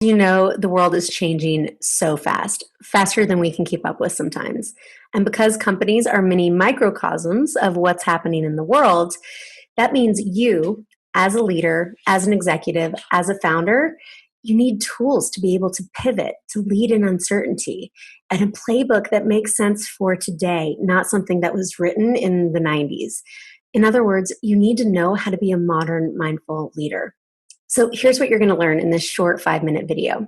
You know, the world is changing so fast, faster than we can keep up with sometimes. And because companies are mini microcosms of what's happening in the world, that means you, as a leader, as an executive, as a founder, you need tools to be able to pivot, to lead in uncertainty, and a playbook that makes sense for today, not something that was written in the 90s. In other words, you need to know how to be a modern, mindful leader. So here's what you're going to learn in this short 5-minute video.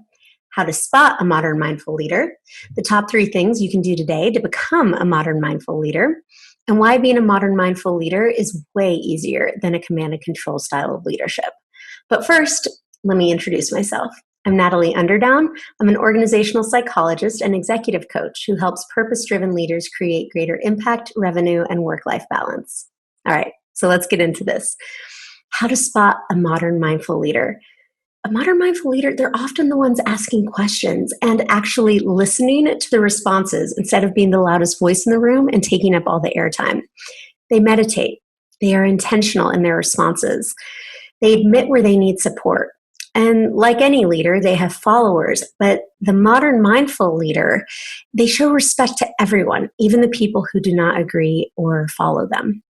How to spot a modern mindful leader, the top 3 things you can do today to become a modern mindful leader, and why being a modern mindful leader is way easier than a command and control style of leadership. But first, let me introduce myself. I'm Natalie Underdown. I'm an organizational psychologist and executive coach who helps purpose-driven leaders create greater impact, revenue, and work-life balance. All right, so let's get into this. How to spot a modern mindful leader. A modern mindful leader, they're often the ones asking questions and actually listening to the responses instead of being the loudest voice in the room and taking up all the airtime. They meditate. They are intentional in their responses. They admit where they need support. And like any leader, they have followers, but the modern mindful leader, they show respect to everyone, even the people who do not agree or follow them.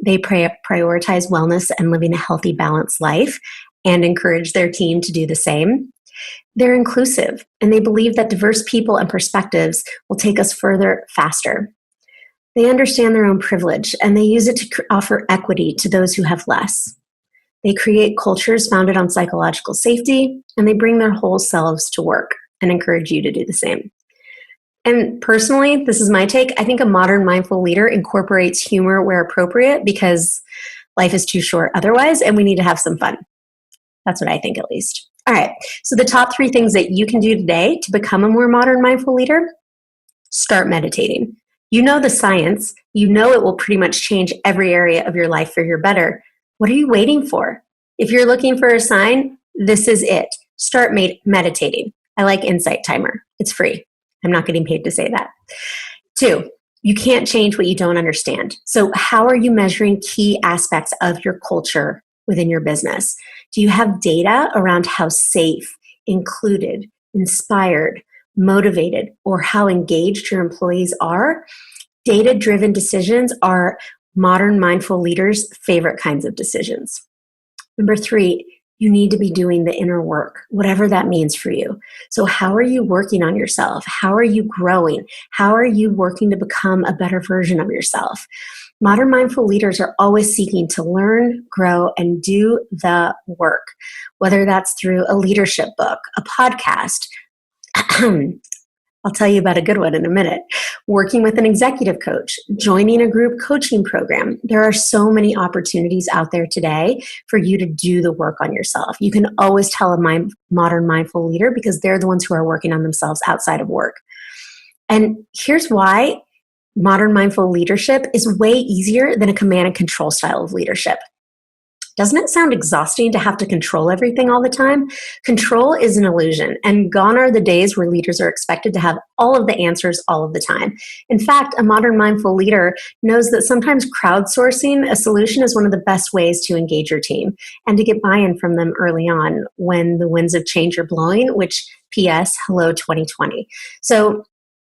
They prioritize wellness and living a healthy, balanced life and encourage their team to do the same. They're inclusive, and they believe that diverse people and perspectives will take us further faster. They understand their own privilege, and they use it to offer equity to those who have less. They create cultures founded on psychological safety, and they bring their whole selves to work and encourage you to do the same. And personally, this is my take. I think a modern mindful leader incorporates humor where appropriate because life is too short otherwise, and we need to have some fun. That's what I think, at least. All right. So the top 3 things that you can do today to become a more modern mindful leader: start meditating. You know the science. You know it will pretty much change every area of your life for your better. What are you waiting for? If you're looking for a sign, this is it. Start meditating. I like Insight Timer. It's free. I'm not getting paid to say that. 2, you can't change what you don't understand. So how are you measuring key aspects of your culture within your business? Do you have data around how safe, included, inspired, motivated, or how engaged your employees are? Data-driven decisions are modern mindful leaders' favorite kinds of decisions. Number 3, you need to be doing the inner work, whatever that means for you. So how are you working on yourself? How are you growing? How are you working to become a better version of yourself? Modern mindful leaders are always seeking to learn, grow, and do the work, whether that's through a leadership book, a podcast. I'll tell you about a good one in a minute. Working with an executive coach, joining a group coaching program. There are so many opportunities out there today for you to do the work on yourself. You can always tell a modern mindful leader because they're the ones who are working on themselves outside of work. And here's why modern mindful leadership is way easier than a command and control style of leadership. Doesn't it sound exhausting to have to control everything all the time? Control is an illusion, and gone are the days where leaders are expected to have all of the answers all of the time. In fact, a modern mindful leader knows that sometimes crowdsourcing a solution is one of the best ways to engage your team and to get buy-in from them early on when the winds of change are blowing, which, P.S., hello 2020.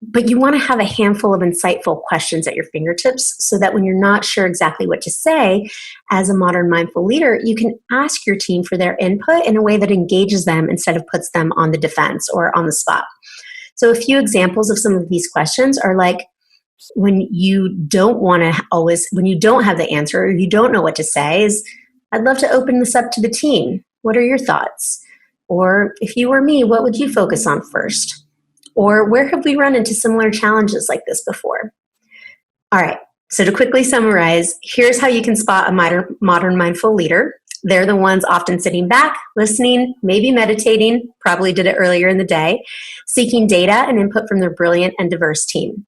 But you want to have a handful of insightful questions at your fingertips so that when you're not sure exactly what to say, as a modern mindful leader, you can ask your team for their input in a way that engages them instead of puts them on the defense or on the spot. So a few examples of some of these questions are like, when you don't have the answer or you don't know what to say, is, I'd love to open this up to the team. What are your thoughts? Or if you were me, what would you focus on first? Or where have we run into similar challenges like this before? All right, so to quickly summarize, here's how you can spot a modern mindful leader. They're the ones often sitting back, listening, maybe meditating, probably did it earlier in the day, seeking data and input from their brilliant and diverse team.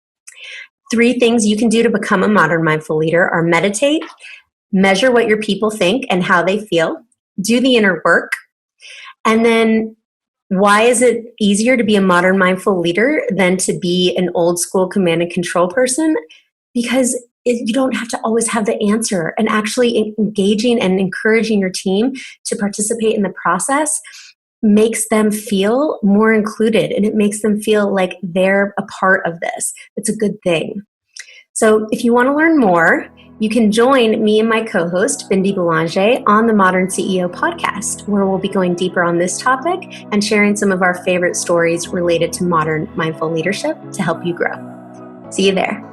3 things you can do to become a modern mindful leader are meditate, measure what your people think and how they feel, do the inner work, and then why is it easier to be a modern mindful leader than to be an old school command and control person? Because you don't have to always have the answer, and actually engaging and encouraging your team to participate in the process makes them feel more included, and it makes them feel like they're a part of this. It's a good thing. So if you want to learn more, you can join me and my co-host, Bindi Boulanger, on the Modern CEO podcast, where we'll be going deeper on this topic and sharing some of our favorite stories related to modern mindful leadership to help you grow. See you there.